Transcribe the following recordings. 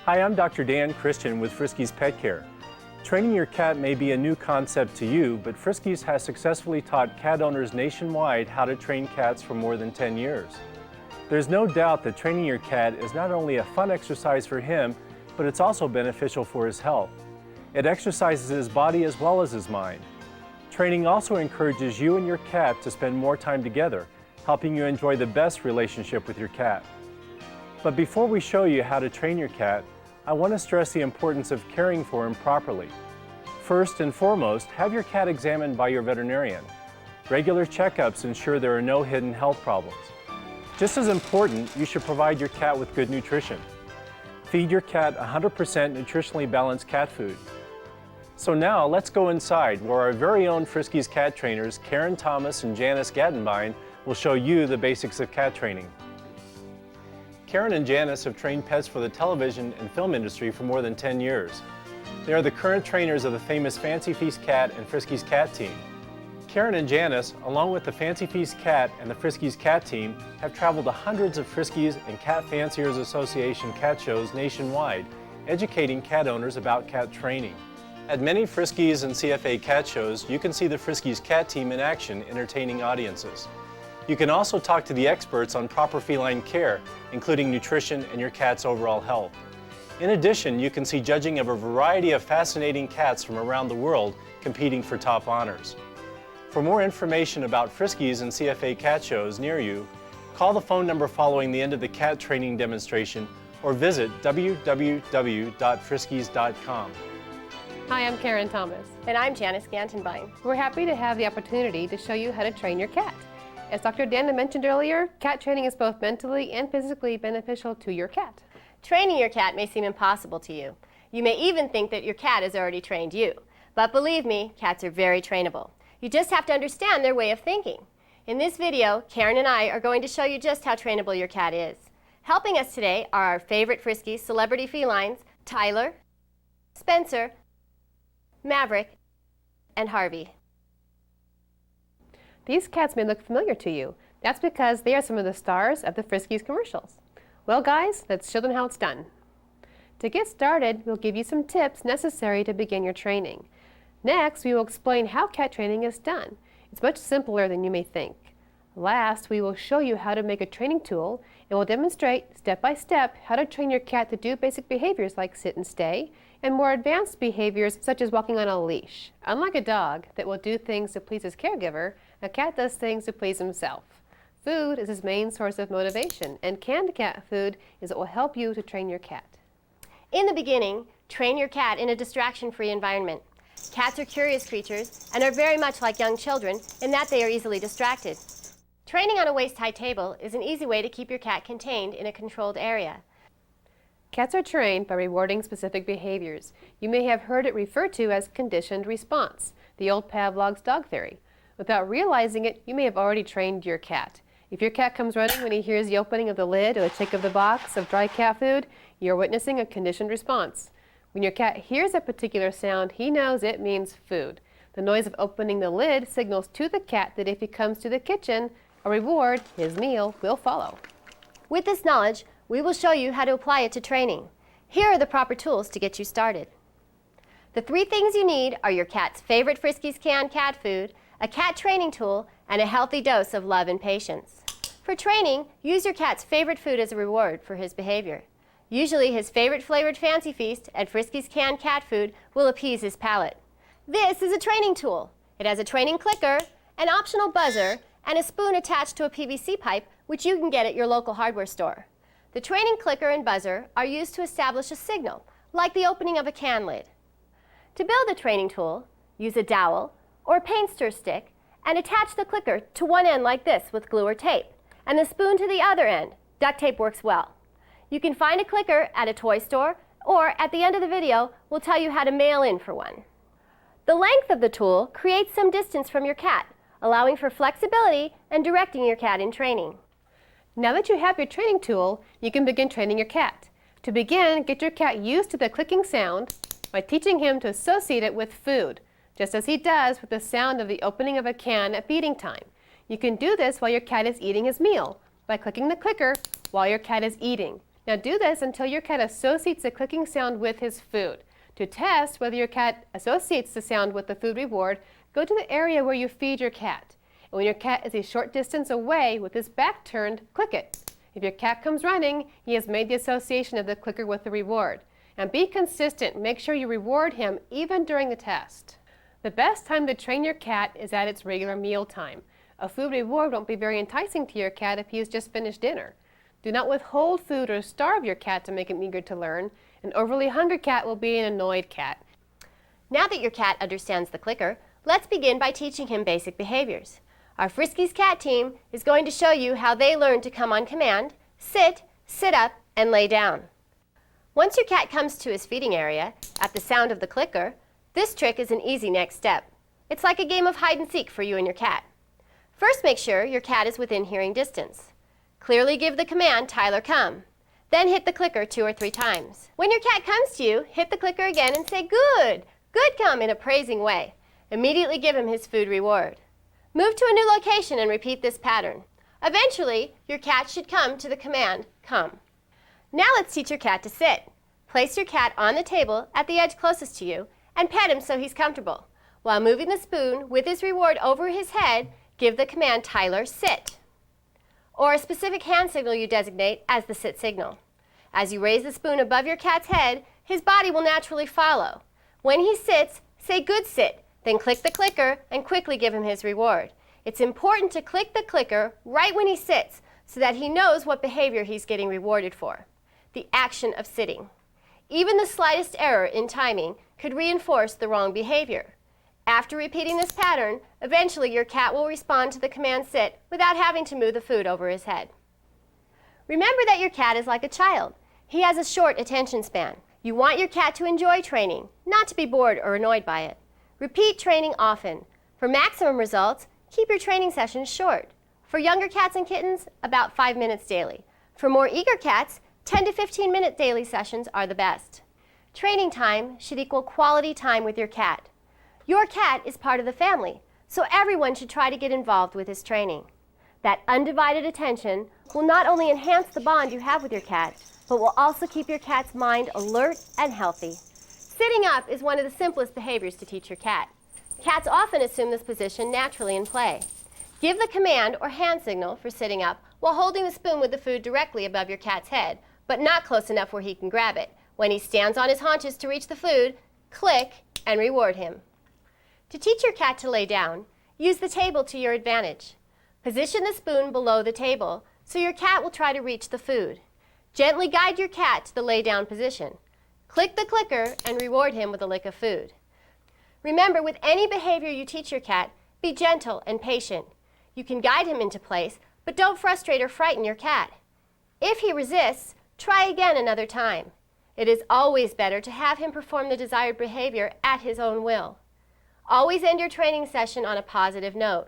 Hi, I'm Dr. Dan Christian with Friskies Pet Care. Training your cat may be a new concept to you, but Friskies has successfully taught cat owners nationwide how to train cats for more than 10 years. There's no doubt that training your cat is not only a fun exercise for him, but it's also beneficial for his health. It exercises his body as well as his mind. Training also encourages you and your cat to spend more time together, helping you enjoy the best relationship with your cat. But before we show you how to train your cat, I want to stress the importance of caring for him properly. First and foremost, have your cat examined by your veterinarian. Regular checkups ensure there are no hidden health problems. Just as important, you should provide your cat with good nutrition. Feed your cat 100% nutritionally balanced cat food. So now let's go inside where our very own Friskies cat trainers, Karen Thomas and Janice Gattenbein, will show you the basics of cat training. Karen and Janice have trained pets for the television and film industry for more than 10 years. They are the current trainers of the famous Fancy Feast Cat and Friskies Cat team. Karen and Janice, along with the Fancy Feast Cat and the Friskies Cat team, have traveled to hundreds of Friskies and Cat Fanciers Association cat shows nationwide, educating cat owners about cat training. At many Friskies and CFA cat shows, you can see the Friskies Cat team in action, entertaining audiences. You can also talk to the experts on proper feline care, including nutrition and your cat's overall health. In addition, you can see judging of a variety of fascinating cats from around the world competing for top honors. For more information about Friskies and CFA cat shows near you, call the phone number following the end of the cat training demonstration or visit www.friskies.com. Hi, I'm Karen Thomas. And I'm Janice Gattenbein. We're happy to have the opportunity to show you how to train your cat. As Dr. Dan mentioned earlier, cat training is both mentally and physically beneficial to your cat. Training your cat may seem impossible to you. You may even think that your cat has already trained you. But believe me, cats are very trainable. You just have to understand their way of thinking. In this video, Karen and I are going to show you just how trainable your cat is. Helping us today are our favorite Friskies celebrity felines, Tyler, Spencer, Maverick, and Harvey. These cats may look familiar to you. That's because they are some of the stars of the Friskies commercials. Well guys, let's show them how it's done. To get started, we'll give you some tips necessary to begin your training. Next, we will explain how cat training is done. It's much simpler than you may think. Last, we will show you how to make a training tool and we'll demonstrate step by step how to train your cat to do basic behaviors like sit and stay and more advanced behaviors such as walking on a leash. Unlike a dog that will do things to please his caregiver, a cat does things to please himself. Food is his main source of motivation, and canned cat food is what will help you to train your cat. In the beginning, train your cat in a distraction-free environment. Cats are curious creatures and are very much like young children in that they are easily distracted. Training on a waist-high table is an easy way to keep your cat contained in a controlled area. Cats are trained by rewarding specific behaviors. You may have heard it referred to as conditioned response, the old Pavlov's dog theory. Without realizing it, you may have already trained your cat. If your cat comes running when he hears the opening of the lid or the shake of the box of dry cat food, you're witnessing a conditioned response. When your cat hears a particular sound, he knows it means food. The noise of opening the lid signals to the cat that if he comes to the kitchen, a reward, his meal, will follow. With this knowledge, we will show you how to apply it to training. Here are the proper tools to get you started. The 3 things you need are your cat's favorite Friskies canned cat food, a cat training tool, and a healthy dose of love and patience. For training, use your cat's favorite food as a reward for his behavior. Usually his favorite flavored Fancy Feast and Friskies canned cat food will appease his palate. This is a training tool. It has a training clicker, an optional buzzer, and a spoon attached to a PVC pipe, which you can get at your local hardware store. The training clicker and buzzer are used to establish a signal, like the opening of a can lid. To build a training tool, use a dowel or a paint stir stick and attach the clicker to one end like this with glue or tape, and the spoon to the other end. Duct tape works well. You can find a clicker at a toy store, or at the end of the video, we'll tell you how to mail in for one. The length of the tool creates some distance from your cat, allowing for flexibility and directing your cat in training. Now that you have your training tool, you can begin training your cat. To begin, get your cat used to the clicking sound by teaching him to associate it with food, just as he does with the sound of the opening of a can at feeding time. You can do this while your cat is eating his meal by clicking the clicker while your cat is eating. Now do this until your cat associates the clicking sound with his food. To test whether your cat associates the sound with the food reward, go to the area where you feed your cat. And when your cat is a short distance away with his back turned, click it. If your cat comes running, he has made the association of the clicker with the reward. And be consistent. Make sure you reward him even during the test. The best time to train your cat is at its regular meal time. A food reward won't be very enticing to your cat if he has just finished dinner. Do not withhold food or starve your cat to make him eager to learn. An overly hungry cat will be an annoyed cat. Now that your cat understands the clicker, let's begin by teaching him basic behaviors. Our Friskies cat team is going to show you how they learn to come on command, sit, sit up, and lay down. Once your cat comes to his feeding area, at the sound of the clicker, this trick is an easy next step. It's like a game of hide and seek for you and your cat. First, make sure your cat is within hearing distance. Clearly give the command, Tyler, come. Then hit the clicker 2 or 3 times. When your cat comes to you, hit the clicker again and say, good, good come, in a praising way. Immediately give him his food reward. Move to a new location and repeat this pattern. Eventually, your cat should come to the command, come. Now let's teach your cat to sit. Place your cat on the table at the edge closest to you and pet him so he's comfortable. While moving the spoon with his reward over his head, give the command, Tyler, sit, or a specific hand signal you designate as the sit signal. As you raise the spoon above your cat's head, his body will naturally follow. When he sits, say good sit, then click the clicker and quickly give him his reward. It's important to click the clicker right when he sits so that he knows what behavior he's getting rewarded for, the action of sitting. Even the slightest error in timing could reinforce the wrong behavior. After repeating this pattern, eventually your cat will respond to the command sit without having to move the food over his head. Remember that your cat is like a child. He has a short attention span. You want your cat to enjoy training, not to be bored or annoyed by it. Repeat training often. For maximum results, keep your training sessions short. For younger cats and kittens, about 5 minutes daily. For more eager cats, 10 to 15-minute daily sessions are the best. Training time should equal quality time with your cat. Your cat is part of the family, so everyone should try to get involved with his training. That undivided attention will not only enhance the bond you have with your cat, but will also keep your cat's mind alert and healthy. Sitting up is one of the simplest behaviors to teach your cat. Cats often assume this position naturally in play. Give the command or hand signal for sitting up while holding the spoon with the food directly above your cat's head, but not close enough where he can grab it. When he stands on his haunches to reach the food, click and reward him. To teach your cat to lay down, use the table to your advantage. Position the spoon below the table so your cat will try to reach the food. Gently guide your cat to the lay down position. Click the clicker and reward him with a lick of food. Remember, with any behavior you teach your cat, be gentle and patient. You can guide him into place, but don't frustrate or frighten your cat. If he resists, try again another time. It is always better to have him perform the desired behavior at his own will. Always end your training session on a positive note.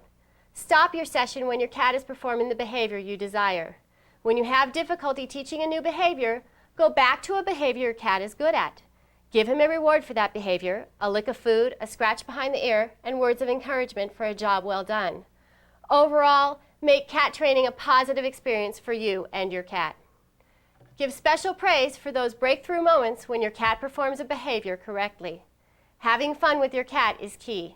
Stop your session when your cat is performing the behavior you desire. When you have difficulty teaching a new behavior, go back to a behavior your cat is good at. Give him a reward for that behavior, a lick of food, a scratch behind the ear, and words of encouragement for a job well done. Overall, make cat training a positive experience for you and your cat. Give special praise for those breakthrough moments when your cat performs a behavior correctly. Having fun with your cat is key.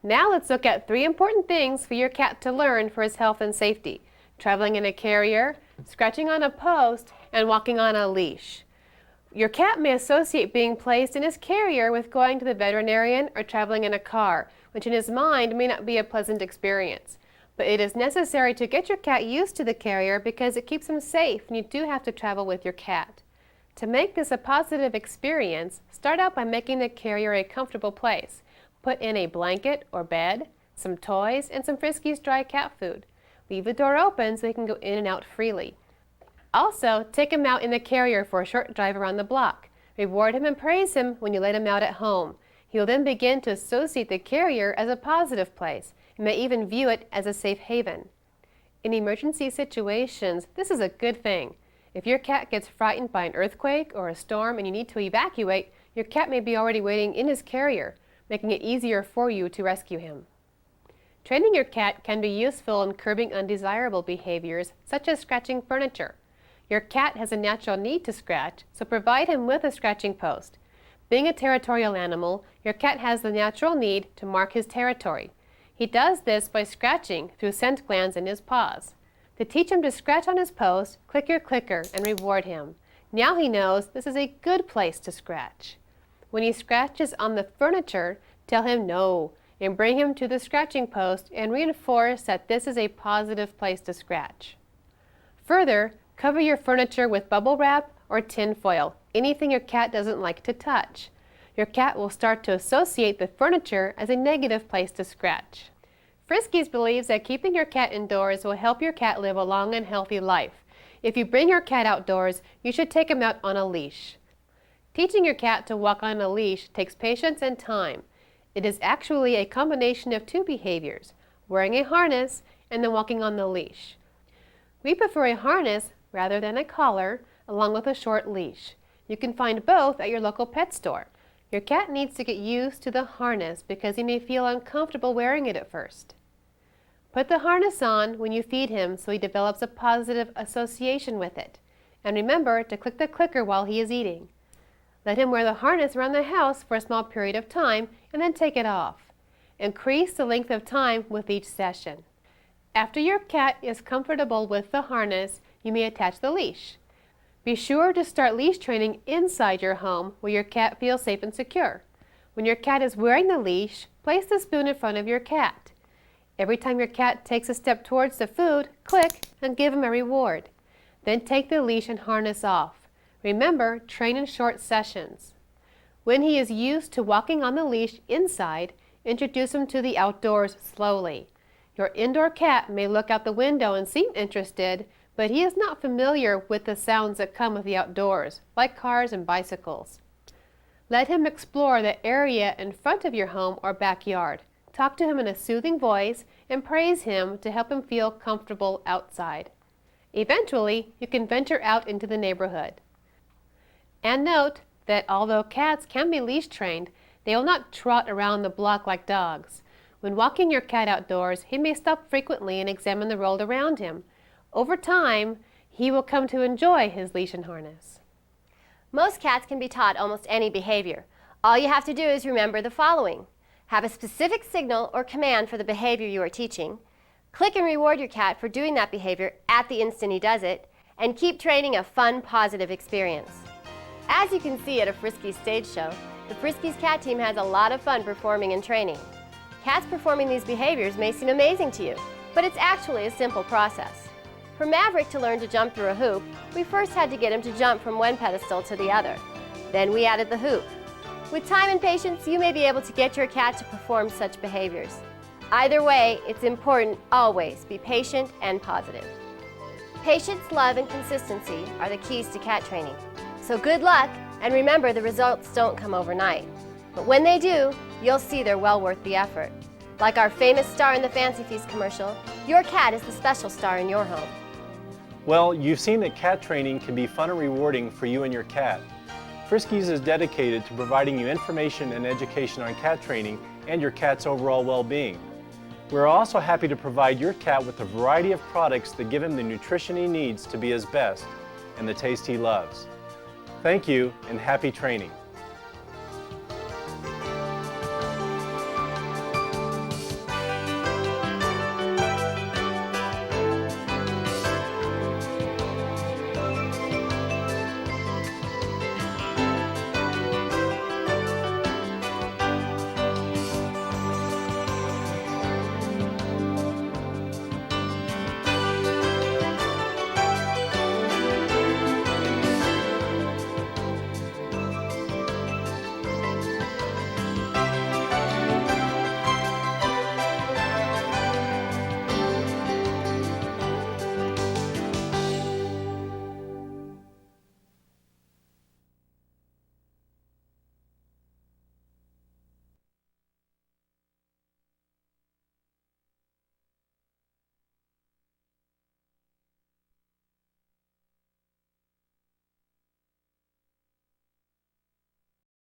Now let's look at 3 important things for your cat to learn for his health and safety: traveling in a carrier, scratching on a post, and walking on a leash. Your cat may associate being placed in his carrier with going to the veterinarian or traveling in a car, which in his mind may not be a pleasant experience. But it is necessary to get your cat used to the carrier because it keeps him safe and you do have to travel with your cat. To make this a positive experience, start out by making the carrier a comfortable place. Put in a blanket or bed, some toys, and some Friskies dry cat food. Leave the door open so he can go in and out freely. Also, take him out in the carrier for a short drive around the block. Reward him and praise him when you let him out at home. He will then begin to associate the carrier as a positive place and may even view it as a safe haven. In emergency situations, this is a good thing. If your cat gets frightened by an earthquake or a storm and you need to evacuate, your cat may be already waiting in his carrier, making it easier for you to rescue him. Training your cat can be useful in curbing undesirable behaviors, such as scratching furniture. Your cat has a natural need to scratch, so provide him with a scratching post. Being a territorial animal, your cat has the natural need to mark his territory. He does this by scratching through scent glands in his paws. To teach him to scratch on his post, click your clicker and reward him. Now he knows this is a good place to scratch. When he scratches on the furniture, tell him no and bring him to the scratching post and reinforce that this is a positive place to scratch. Further, cover your furniture with bubble wrap or tin foil, anything your cat doesn't like to touch. Your cat will start to associate the furniture as a negative place to scratch. Friskies believes that keeping your cat indoors will help your cat live a long and healthy life. If you bring your cat outdoors, you should take him out on a leash. Teaching your cat to walk on a leash takes patience and time. It is actually a combination of two behaviors, wearing a harness and then walking on the leash. We prefer a harness rather than a collar, along with a short leash. You can find both at your local pet store. Your cat needs to get used to the harness because he may feel uncomfortable wearing it at first. Put the harness on when you feed him so he develops a positive association with it. And remember to click the clicker while he is eating. Let him wear the harness around the house for a small period of time and then take it off. Increase the length of time with each session. After your cat is comfortable with the harness, you may attach the leash. Be sure to start leash training inside your home where your cat feels safe and secure. When your cat is wearing the leash, place the spoon in front of your cat. Every time your cat takes a step towards the food, click and give him a reward. Then take the leash and harness off. Remember, train in short sessions. When he is used to walking on the leash inside, introduce him to the outdoors slowly. Your indoor cat may look out the window and seem interested, but he is not familiar with the sounds that come with the outdoors, like cars and bicycles. Let him explore the area in front of your home or backyard. Talk to him in a soothing voice and praise him to help him feel comfortable outside. Eventually, you can venture out into the neighborhood. And note that although cats can be leash trained, they will not trot around the block like dogs. When walking your cat outdoors, he may stop frequently and examine the world around him. Over time, he will come to enjoy his leash and harness. Most cats can be taught almost any behavior. All you have to do is remember the following. Have a specific signal or command for the behavior you are teaching. Click and reward your cat for doing that behavior at the instant he does it. And keep training a fun, positive experience. As you can see at a Friskies stage show, the Friskies cat team has a lot of fun performing and training. Cats performing these behaviors may seem amazing to you, but it's actually a simple process. For Maverick to learn to jump through a hoop, we first had to get him to jump from one pedestal to the other. Then we added the hoop. With time and patience, you may be able to get your cat to perform such behaviors. Either way, it's important always be patient and positive. Patience, love, and consistency are the keys to cat training. So good luck, and remember the results don't come overnight. But when they do, you'll see they're well worth the effort. Like our famous star in the Fancy Feast commercial, your cat is the special star in your home. Well, you've seen that cat training can be fun and rewarding for you and your cat. Friskies is dedicated to providing you information and education on cat training and your cat's overall well-being. We're also happy to provide your cat with a variety of products that give him the nutrition he needs to be his best and the taste he loves. Thank you and happy training.